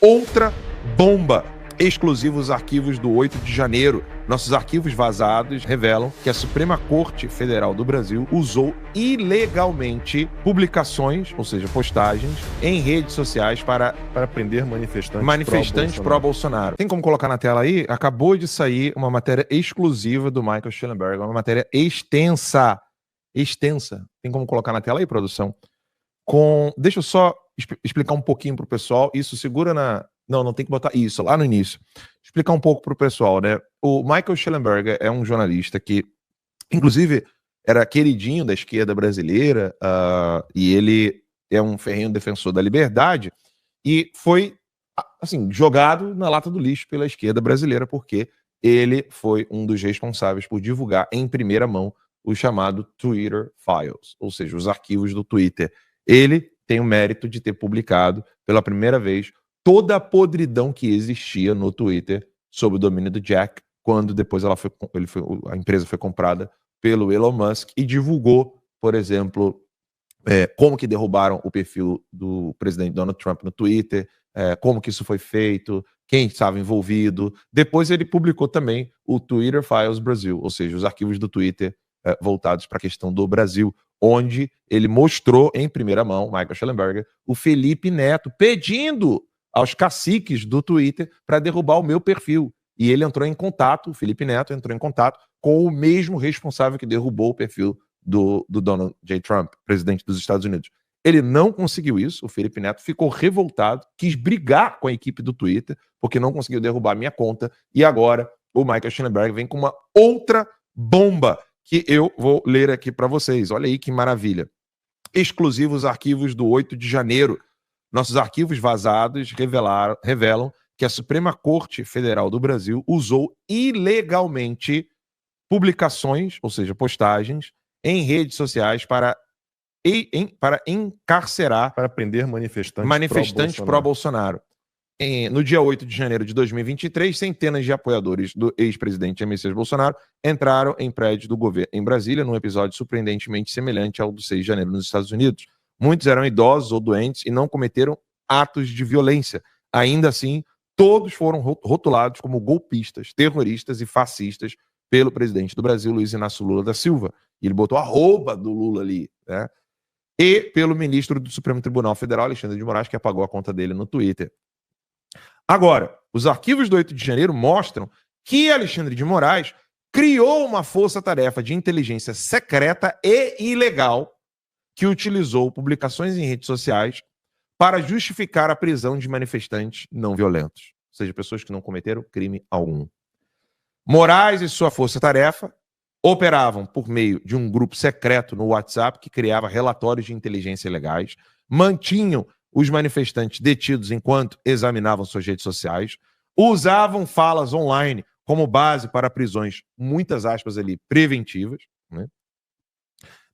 outra bomba. Exclusivos arquivos do 8 de janeiro. Nossos arquivos vazados revelam que a Suprema Corte Federal do Brasil usou ilegalmente publicações, ou seja, postagens, em redes sociais para prender manifestantes pró-Bolsonaro. Tem como colocar na tela aí? Acabou de sair uma matéria exclusiva do Michael Shellenberger, uma matéria extensa. Tem como colocar na tela aí, produção? Deixa eu só explicar um pouquinho pro pessoal. Isso, segura na... Não tem que botar isso lá no início. Explicar um pouco pro pessoal, né? O Michael Shellenberger é um jornalista que, inclusive, era queridinho da esquerda brasileira, e ele é um ferrenho defensor da liberdade, e foi, assim, jogado na lata do lixo pela esquerda brasileira, porque ele foi um dos responsáveis por divulgar em primeira mão o chamado Twitter Files, ou seja, os arquivos do Twitter. Ele tem o mérito de ter publicado pela primeira vez toda a podridão que existia no Twitter sob o domínio do Jack, quando depois a empresa foi comprada pelo Elon Musk e divulgou, por exemplo, como que derrubaram o perfil do presidente Donald Trump no Twitter, como que isso foi feito, quem estava envolvido. Depois ele publicou também o Twitter Files Brasil, ou seja, os arquivos do Twitter voltados para a questão do Brasil, onde ele mostrou em primeira mão, Michael Shellenberger, o Felipe Neto pedindo aos caciques do Twitter para derrubar o meu perfil. E ele entrou em contato, o Felipe Neto entrou em contato com o mesmo responsável que derrubou o perfil do Donald J. Trump, presidente dos Estados Unidos. Ele não conseguiu isso, o Felipe Neto ficou revoltado, quis brigar com a equipe do Twitter, porque não conseguiu derrubar a minha conta, e agora o Michael Shellenberger vem com uma outra bomba, que eu vou ler aqui para vocês. Olha aí que maravilha. Exclusivos arquivos do 8 de janeiro. Nossos arquivos vazados revelam que a Suprema Corte Federal do Brasil usou ilegalmente publicações, ou seja, postagens, em redes sociais para encarcerar, para prender manifestantes pró-Bolsonaro. No dia 8 de janeiro de 2023, centenas de apoiadores do ex-presidente Jair Messias Bolsonaro entraram em prédio do governo em Brasília, num episódio surpreendentemente semelhante ao do 6 de janeiro nos Estados Unidos. Muitos eram idosos ou doentes e não cometeram atos de violência. Ainda assim, todos foram rotulados como golpistas, terroristas e fascistas pelo presidente do Brasil, Luiz Inácio Lula da Silva. E ele botou a arroba do Lula ali, né? E pelo ministro do Supremo Tribunal Federal, Alexandre de Moraes, que apagou a conta dele no Twitter. Agora, os arquivos do 8 de janeiro mostram que Alexandre de Moraes criou uma força-tarefa de inteligência secreta e ilegal que utilizou publicações em redes sociais para justificar a prisão de manifestantes não violentos, ou seja, pessoas que não cometeram crime algum. Moraes e sua força-tarefa operavam por meio de um grupo secreto no WhatsApp que criava relatórios de inteligência ilegais, mantinham os manifestantes detidos enquanto examinavam suas redes sociais, usavam falas online como base para prisões, muitas aspas ali, preventivas, né?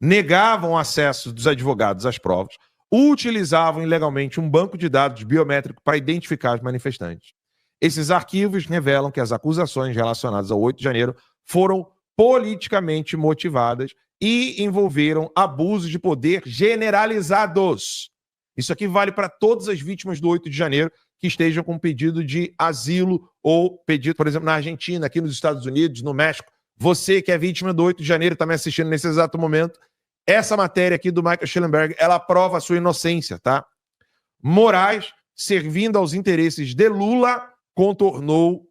Negavam acesso dos advogados às provas, utilizavam ilegalmente um banco de dados biométrico para identificar os manifestantes. Esses arquivos revelam que as acusações relacionadas ao 8 de janeiro foram politicamente motivadas e envolveram abusos de poder generalizados. Isso aqui vale para todas as vítimas do 8 de janeiro que estejam com pedido de asilo ou pedido, por exemplo, na Argentina, aqui nos Estados Unidos, no México. Você que é vítima do 8 de janeiro está me assistindo nesse exato momento. Essa matéria aqui do Michael Shellenberger, ela prova a sua inocência, tá? Moraes, servindo aos interesses de Lula, contornou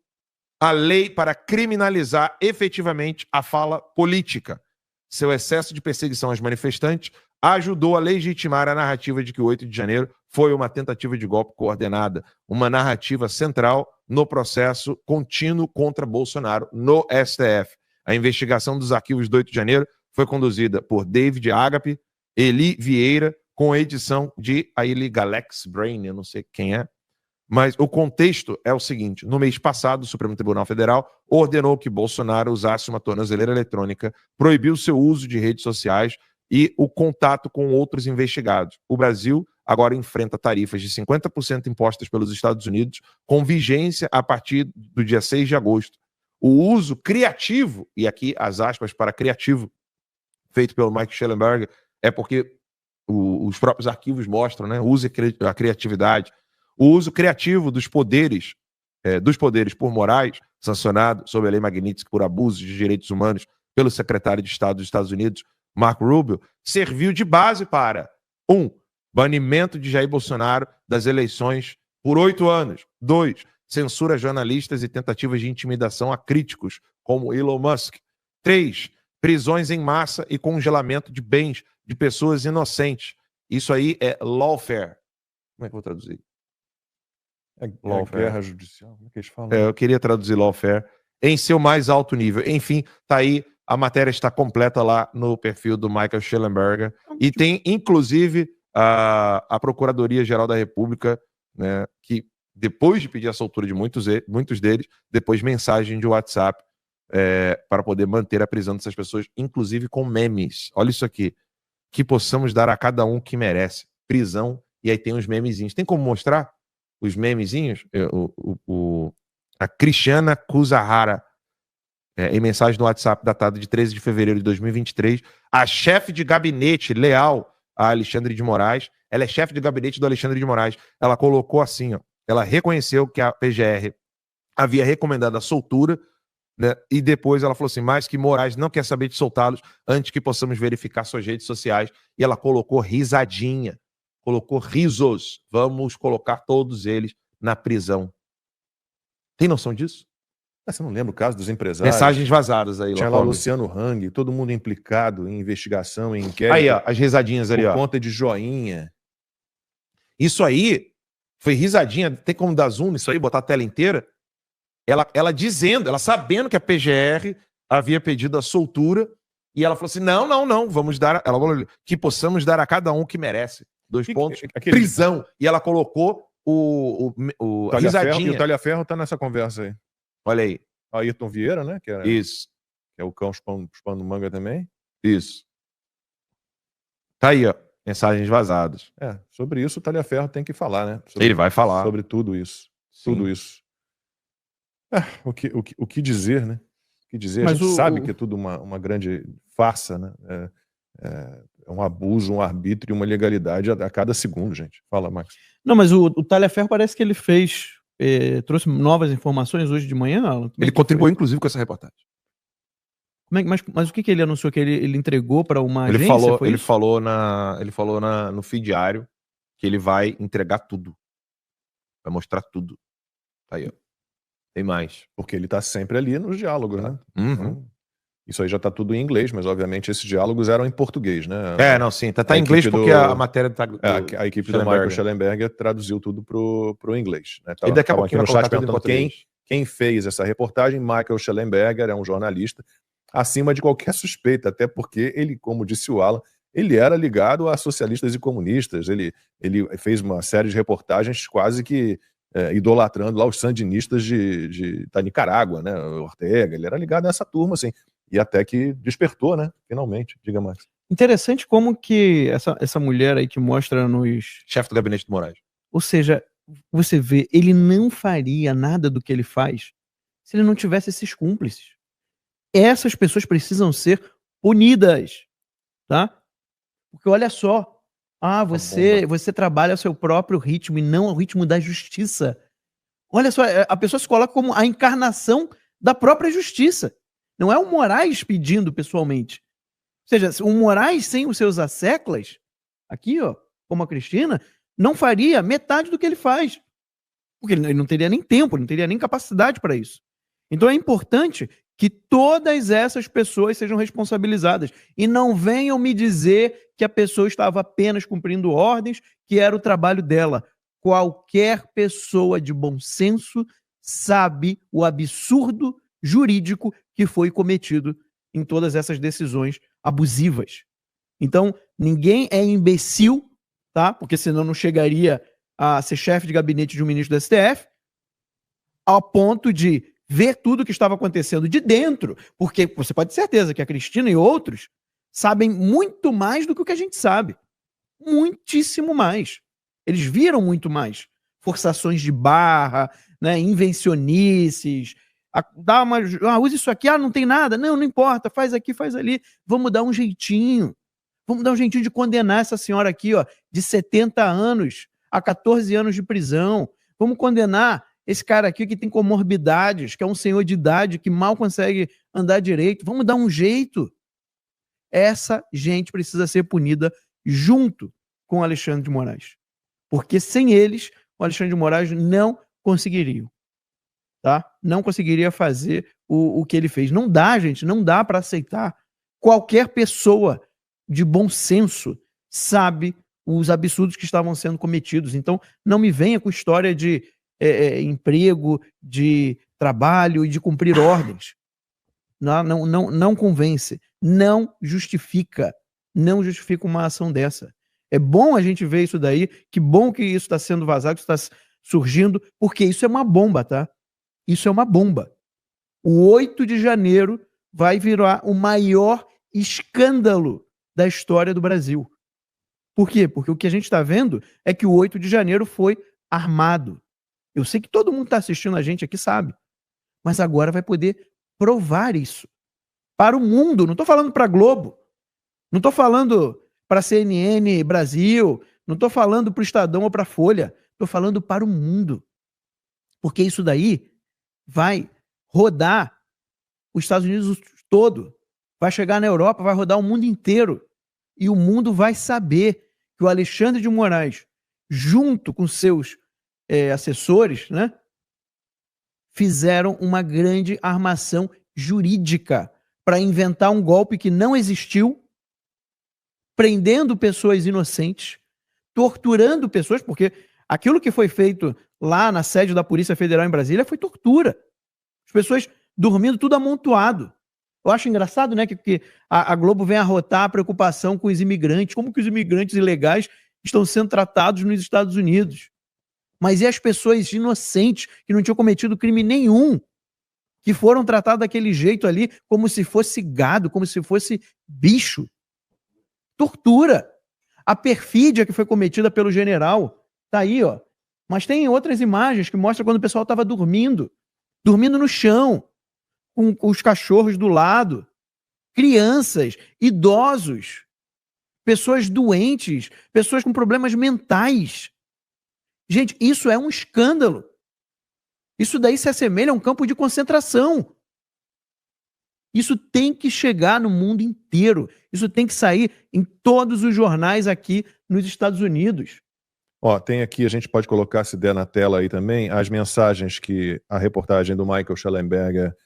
a lei para criminalizar efetivamente a fala política. Seu excesso de perseguição aos manifestantes ajudou a legitimar a narrativa de que o 8 de janeiro foi uma tentativa de golpe coordenada, uma narrativa central no processo contínuo contra Bolsonaro no STF. A investigação dos arquivos do 8 de janeiro foi conduzida por David Agape, Eli Vieira, com a edição de Aile Galex Brain, eu não sei quem é, mas o contexto é o seguinte: no mês passado, o Supremo Tribunal Federal ordenou que Bolsonaro usasse uma tornozeleira eletrônica, proibiu seu uso de redes sociais e o contato com outros investigados. O Brasil agora enfrenta tarifas de 50% impostas pelos Estados Unidos, com vigência a partir do dia 6 de agosto. O uso criativo, e aqui as aspas para criativo, feito pelo Michael Shellenberger, é porque os próprios arquivos mostram, né? Use a criatividade. o uso criativo dos poderes por Moraes, sancionado sob a lei Magnitsky por abusos de direitos humanos pelo secretário de Estado dos Estados Unidos, Marco Rubio, serviu de base para 1. Banimento de Jair Bolsonaro das eleições por 8 anos. 2. Censura a jornalistas e tentativas de intimidação a críticos, como Elon Musk. 3. Prisões em massa e congelamento de bens de pessoas inocentes. Isso aí é lawfare. Como é que eu vou traduzir? Guerra judicial. Como é que eles falam? Eu queria traduzir lawfare em seu mais alto nível. Enfim, tá aí. A matéria está completa lá no perfil do Michael Shellenberger. E tem, inclusive, a Procuradoria-Geral da República, né, que, depois de pedir a soltura de muitos deles, depois mensagem de WhatsApp para poder manter a prisão dessas pessoas, inclusive com memes. Olha isso aqui. Que possamos dar a cada um que merece. Prisão, e aí tem os memezinhos. Tem como mostrar os memezinhos? A Cristiana Kuzahara, em mensagem no WhatsApp datada de 13 de fevereiro de 2023, a chefe de gabinete leal a Alexandre de Moraes, ela é chefe de gabinete do Alexandre de Moraes, ela colocou assim, ó, ela reconheceu que a PGR havia recomendado a soltura, né, e depois ela falou assim, mas que Moraes não quer saber de soltá-los antes que possamos verificar suas redes sociais, e ela colocou risadinha, colocou risos, vamos colocar todos eles na prisão. Tem noção disso? Você não lembra o caso dos empresários? Mensagens vazadas aí. Tinha lá o Luciano Hang, todo mundo implicado em investigação, em inquérito. Aí, ó, as risadinhas ali, ó. Por conta de joinha. Isso aí foi risadinha. Tem como dar zoom nisso aí, botar a tela inteira? Ela dizendo, ela sabendo que a PGR havia pedido a soltura, e ela falou assim, não, vamos dar, ela falou que possamos dar a cada um que merece. 2 pontos, prisão. E ela colocou a risadinha. E o Talhaferro tá nessa conversa aí. Olha aí. Ayrton Vieira, né? Isso. Que é o cão chupando manga também. Isso. Tá aí, ó. Mensagens vazadas. Sobre isso o Talhaferro tem que falar, né? Ele vai falar. Sobre tudo isso. Sim. Tudo isso. O que dizer, né? O que dizer? Mas a gente sabe que é tudo uma grande farsa, né? É um abuso, um arbítrio, uma legalidade a cada segundo, gente. Fala, Max. Não, mas o Talhaferro parece que ele trouxe novas informações hoje de manhã, Alan. Ele contribuiu, inclusive, com essa reportagem. Mas o que ele anunciou? Que ele entregou para uma agência? Ele falou no feed diário que ele vai entregar tudo. Vai mostrar tudo. Tá aí, ó. Tem mais. Porque ele tá sempre ali nos diálogos, né? Uhum. Então, isso aí já tá tudo em inglês, mas obviamente esses diálogos eram em português, né? Sim. Tá em inglês porque a matéria tá... A equipe do Michael Shellenberger traduziu tudo pro inglês. Né? E daqui a pouquinho aqui no chat perguntando quem fez essa reportagem. Michael Shellenberger é um jornalista acima de qualquer suspeita, até porque ele, como disse o Alan, ele era ligado a socialistas e comunistas. Ele fez uma série de reportagens quase que idolatrando lá os sandinistas da Nicarágua, né? Ortega, ele era ligado a essa turma, assim. E até que despertou, né? Finalmente. Diga mais. Interessante como que essa mulher aí que mostra nos... Chefe do gabinete de Moraes. Ou seja, você vê, ele não faria nada do que ele faz se ele não tivesse esses cúmplices. Essas pessoas precisam ser punidas, tá? Porque olha só, você trabalha ao seu próprio ritmo e não ao ritmo da justiça. Olha só, a pessoa se coloca como a encarnação da própria justiça. Não é o Moraes pedindo pessoalmente. Ou seja, o Moraes sem os seus asseclas, aqui, ó, como a Cristina, não faria metade do que ele faz. Porque ele não teria nem tempo, não teria nem capacidade para isso. Então é importante que todas essas pessoas sejam responsabilizadas. E não venham me dizer que a pessoa estava apenas cumprindo ordens, que era o trabalho dela. Qualquer pessoa de bom senso sabe o absurdo jurídico que foi cometido em todas essas decisões abusivas. Então, ninguém é imbecil, tá? Porque senão não chegaria a ser chefe de gabinete de um ministro do STF, ao ponto de ver tudo o que estava acontecendo de dentro, porque você pode ter certeza que a Cristina e outros sabem muito mais do que o que a gente sabe. Muitíssimo mais. Eles viram muito mais. Forçações de barra, né, invencionices, usa isso aqui, não tem nada, não importa, faz aqui, faz ali, vamos dar um jeitinho de condenar essa senhora aqui, ó, de 70 anos, a 14 anos de prisão. Vamos condenar esse cara aqui que tem comorbidades, que é um senhor de idade, que mal consegue andar direito. Vamos dar um jeito. Essa gente precisa ser punida junto com o Alexandre de Moraes. Porque sem eles, o Alexandre de Moraes não conseguiria. Tá? Não conseguiria fazer o que ele fez. Não dá, gente, não dá para aceitar. Qualquer pessoa de bom senso sabe os absurdos que estavam sendo cometidos. Então, não me venha com história de emprego, de trabalho e de cumprir ordens. Não convence. Não justifica. Não justifica uma ação dessa. É bom a gente ver isso daí. Que bom que isso está sendo vazado, que isso está surgindo, porque isso é uma bomba, tá? Isso é uma bomba. O 8 de janeiro vai virar o maior escândalo da história do Brasil. Por quê? Porque o que a gente está vendo é que o 8 de janeiro foi armado. Eu sei que todo mundo está assistindo a gente aqui sabe. Mas agora vai poder provar isso. Para o mundo. Não estou falando para a Globo. Não estou falando para a CNN Brasil. Não estou falando para o Estadão ou para a Folha. Estou falando para o mundo. Porque isso daí vai rodar os Estados Unidos todo. Vai chegar na Europa, vai rodar o mundo inteiro. E o mundo vai saber que o Alexandre de Moraes, junto com seus assessores, né, fizeram uma grande armação jurídica para inventar um golpe que não existiu, prendendo pessoas inocentes, torturando pessoas, porque aquilo que foi feito lá na sede da Polícia Federal em Brasília foi tortura. As pessoas dormindo tudo amontoado. Eu acho engraçado, né, que a Globo vem arrotar a preocupação com os imigrantes, como que os imigrantes ilegais estão sendo tratados nos Estados Unidos. Mas e as pessoas inocentes, que não tinham cometido crime nenhum, que foram tratadas daquele jeito ali, como se fosse gado, como se fosse bicho? Tortura. A perfídia que foi cometida pelo general, tá aí, ó. Mas tem outras imagens que mostram quando o pessoal estava dormindo no chão, com os cachorros do lado, crianças, idosos, pessoas doentes, pessoas com problemas mentais. Gente, isso é um escândalo. Isso daí se assemelha a um campo de concentração. Isso tem que chegar no mundo inteiro. Isso tem que sair em todos os jornais aqui nos Estados Unidos. Ó, tem aqui, a gente pode colocar, se der na tela aí também, as mensagens que a reportagem do Michael Shellenberger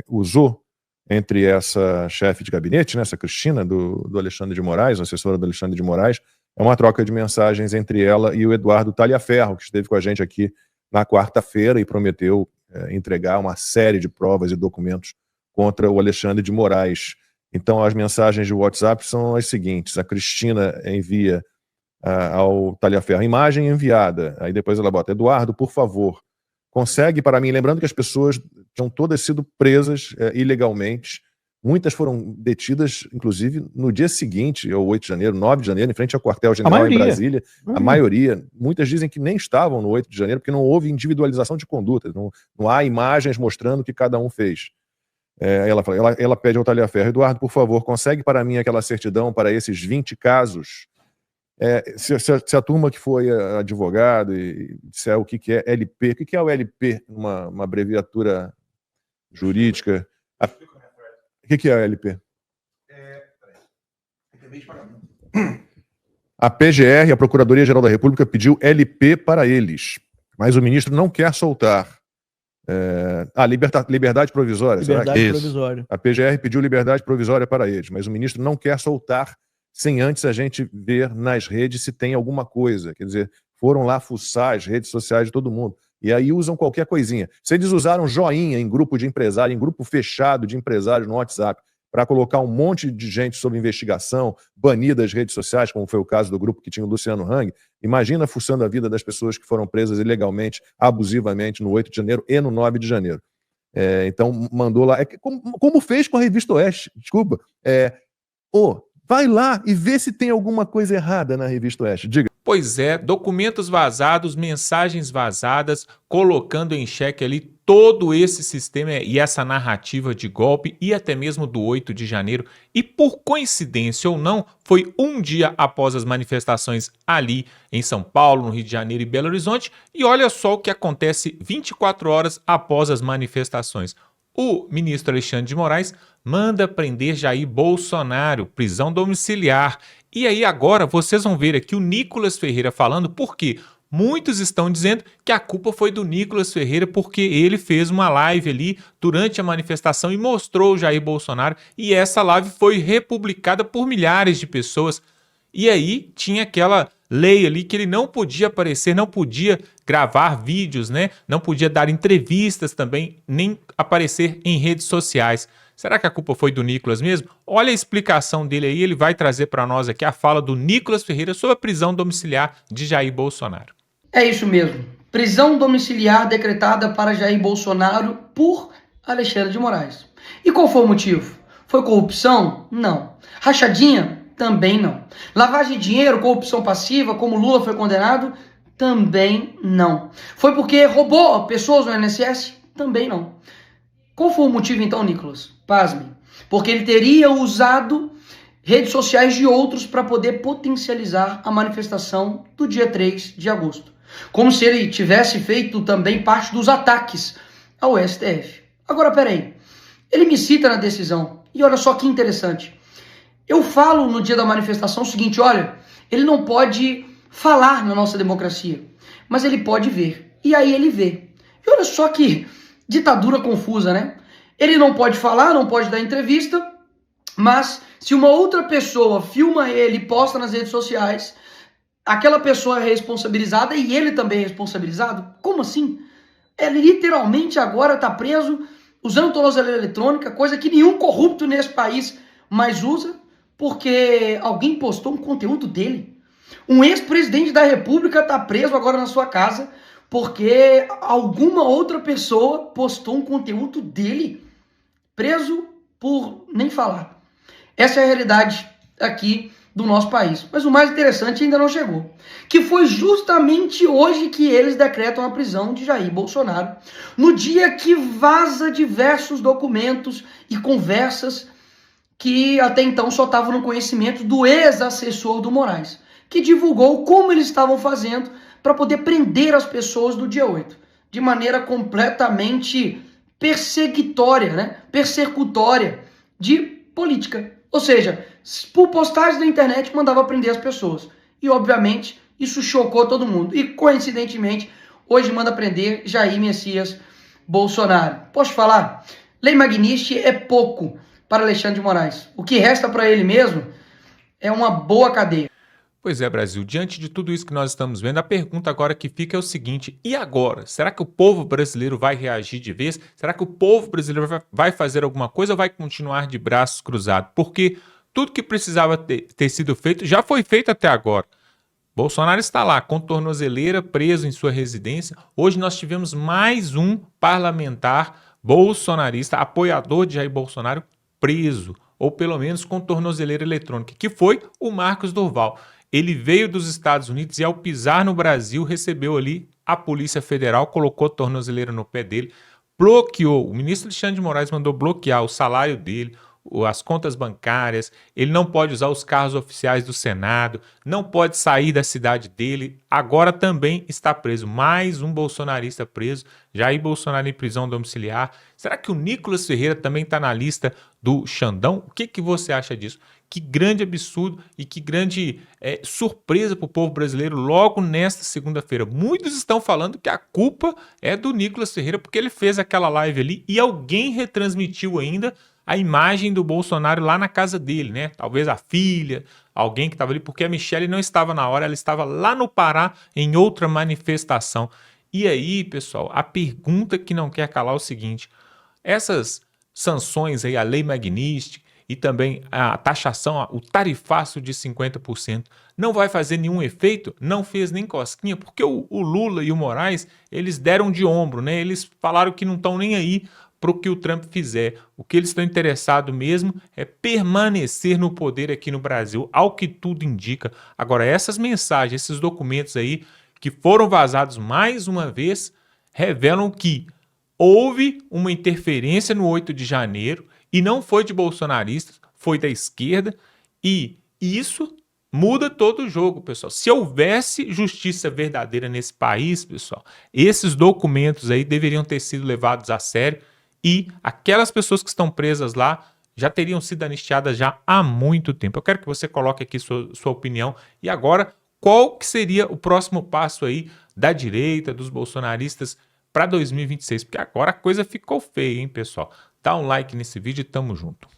usou entre essa chefe de gabinete, né, essa Cristina, do Alexandre de Moraes, assessora do Alexandre de Moraes. É uma troca de mensagens entre ela e o Eduardo Talhaferro, que esteve com a gente aqui na quarta-feira e prometeu entregar uma série de provas e documentos contra o Alexandre de Moraes. Então, as mensagens de WhatsApp são as seguintes. A Cristina envia ao Talhaferro, imagem enviada. Aí depois ela bota, Eduardo, por favor, consegue para mim, lembrando que as pessoas tinham todas sido presas ilegalmente, muitas foram detidas, inclusive, no dia seguinte, ao 8 de janeiro, 9 de janeiro, em frente ao quartel-general em Brasília. A maioria, muitas dizem que nem estavam no 8 de janeiro, porque não houve individualização de conduta, não há imagens mostrando o que cada um fez. Ela pede ao Talhaferro, Eduardo, por favor, consegue para mim aquela certidão para esses 20 casos. Se a turma que foi advogado e disser o que é LP, o que é o LP? Uma abreviatura jurídica. O que é o LP? A PGR, a Procuradoria-Geral da República, pediu LP para eles, mas o ministro não quer soltar. Liberdade provisória. Liberdade provisória. A PGR pediu liberdade provisória para eles, mas o ministro não quer soltar sem antes a gente ver nas redes se tem alguma coisa. Quer dizer, foram lá fuçar as redes sociais de todo mundo. E aí usam qualquer coisinha. Se eles usaram joinha em grupo de empresário, em grupo fechado de empresários no WhatsApp, para colocar um monte de gente sob investigação, banir das redes sociais, como foi o caso do grupo que tinha o Luciano Hang, imagina fuçando a vida das pessoas que foram presas ilegalmente, abusivamente, no 8 de janeiro e no 9 de janeiro. Então, mandou lá, como fez com a Revista Oeste, desculpa, vai lá e vê se tem alguma coisa errada na Revista Oeste. Diga. Pois é, documentos vazados, mensagens vazadas, colocando em xeque ali todo esse sistema e essa narrativa de golpe e até mesmo do 8 de janeiro. E por coincidência ou não, foi um dia após as manifestações ali em São Paulo, no Rio de Janeiro e Belo Horizonte. E olha só o que acontece 24 horas após as manifestações. O ministro Alexandre de Moraes manda prender Jair Bolsonaro, prisão domiciliar. E aí agora vocês vão ver aqui o Nicolas Ferreira falando por quê. Muitos estão dizendo que a culpa foi do Nicolas Ferreira porque ele fez uma live ali durante a manifestação e mostrou o Jair Bolsonaro, e essa live foi republicada por milhares de pessoas. E aí tinha aquela lei ali que ele não podia aparecer, não podia gravar vídeos, né? Não podia dar entrevistas também, nem aparecer em redes sociais. Será que a culpa foi do Nicolas mesmo? Olha a explicação dele aí, ele vai trazer para nós aqui a fala do Nicolas Ferreira sobre a prisão domiciliar de Jair Bolsonaro. É isso mesmo. Prisão domiciliar decretada para Jair Bolsonaro por Alexandre de Moraes. E qual foi o motivo? Foi corrupção? Não. Rachadinha? Também não. Lavagem de dinheiro, corrupção passiva, como Lula foi condenado? Também não. Foi porque roubou pessoas no INSS? Também não. Qual foi o motivo então, Nicolas? Pasme. Porque ele teria usado redes sociais de outros para poder potencializar a manifestação do dia 3 de agosto. Como se ele tivesse feito também parte dos ataques ao STF. Agora, peraí. Ele me cita na decisão. E olha só que interessante. Eu falo no dia da manifestação o seguinte, olha, ele não pode falar na nossa democracia, mas ele pode ver. E aí ele vê. E olha só que ditadura confusa, né? Ele não pode falar, não pode dar entrevista, mas se uma outra pessoa filma ele e posta nas redes sociais, aquela pessoa é responsabilizada e ele também é responsabilizado? Como assim? Ele literalmente agora está preso usando tornozeleira eletrônica, coisa que nenhum corrupto nesse país mais usa, porque alguém postou um conteúdo dele. Um ex-presidente da República está preso agora na sua casa porque alguma outra pessoa postou um conteúdo dele, preso por nem falar. Essa é a realidade aqui do nosso país. Mas o mais interessante ainda não chegou, que foi justamente hoje que eles decretam a prisão de Jair Bolsonaro, no dia que vaza diversos documentos e conversas que até então só estavam no conhecimento do ex-assessor do Moraes, que divulgou como eles estavam fazendo para poder prender as pessoas do dia 8, de maneira completamente perseguitória, né? Persecutória de política. Ou seja, por postagens da internet mandava prender as pessoas. E, obviamente, isso chocou todo mundo. E, coincidentemente, hoje manda prender Jair Messias Bolsonaro. Posso falar? Lei Magnitsky é pouco para Alexandre de Moraes. O que resta para ele mesmo é uma boa cadeia. Pois é, Brasil, diante de tudo isso que nós estamos vendo, a pergunta agora que fica é o seguinte, e agora? Será que o povo brasileiro vai reagir de vez? Será que o povo brasileiro vai fazer alguma coisa ou vai continuar de braços cruzados? Porque tudo que precisava ter sido feito já foi feito até agora. Bolsonaro está lá, com tornozeleira, preso em sua residência. Hoje nós tivemos mais um parlamentar bolsonarista, apoiador de Jair Bolsonaro, preso, ou pelo menos com tornozeleira eletrônica, que foi o Marcos Durval. Ele veio dos Estados Unidos e ao pisar no Brasil recebeu ali a Polícia Federal, colocou tornozeleira no pé dele, bloqueou, o ministro Alexandre de Moraes mandou bloquear o salário dele, as contas bancárias, ele não pode usar os carros oficiais do Senado, não pode sair da cidade dele, agora também está preso. Mais um bolsonarista preso, Jair Bolsonaro em prisão domiciliar. Será que o Nicolas Ferreira também está na lista do Xandão? O que você acha disso? Que grande absurdo e que grande surpresa para o povo brasileiro logo nesta segunda-feira. Muitos estão falando que a culpa é do Nicolas Ferreira porque ele fez aquela live ali e alguém retransmitiu ainda a imagem do Bolsonaro lá na casa dele, né? Talvez a filha, alguém que estava ali, porque a Michelle não estava na hora, ela estava lá no Pará em outra manifestação. E aí, pessoal, a pergunta que não quer calar é o seguinte, essas sanções aí, a Lei Magnitsky e também a taxação, o tarifaço de 50%, não vai fazer nenhum efeito? Não fez nem cosquinha, porque o Lula e o Moraes, eles deram de ombro, né? Eles falaram que não estão nem aí para o que o Trump fizer. O que eles estão interessados mesmo é permanecer no poder aqui no Brasil, ao que tudo indica. Agora, essas mensagens, esses documentos aí, que foram vazados mais uma vez, revelam que houve uma interferência no 8 de janeiro e não foi de bolsonaristas, foi da esquerda, e isso muda todo o jogo, pessoal. Se houvesse justiça verdadeira nesse país, pessoal, esses documentos aí deveriam ter sido levados a sério e aquelas pessoas que estão presas lá já teriam sido anistiadas já há muito tempo. Eu quero que você coloque aqui sua opinião. E agora, qual que seria o próximo passo aí da direita, dos bolsonaristas para 2026? Porque agora a coisa ficou feia, hein, pessoal? Dá um like nesse vídeo e tamo junto.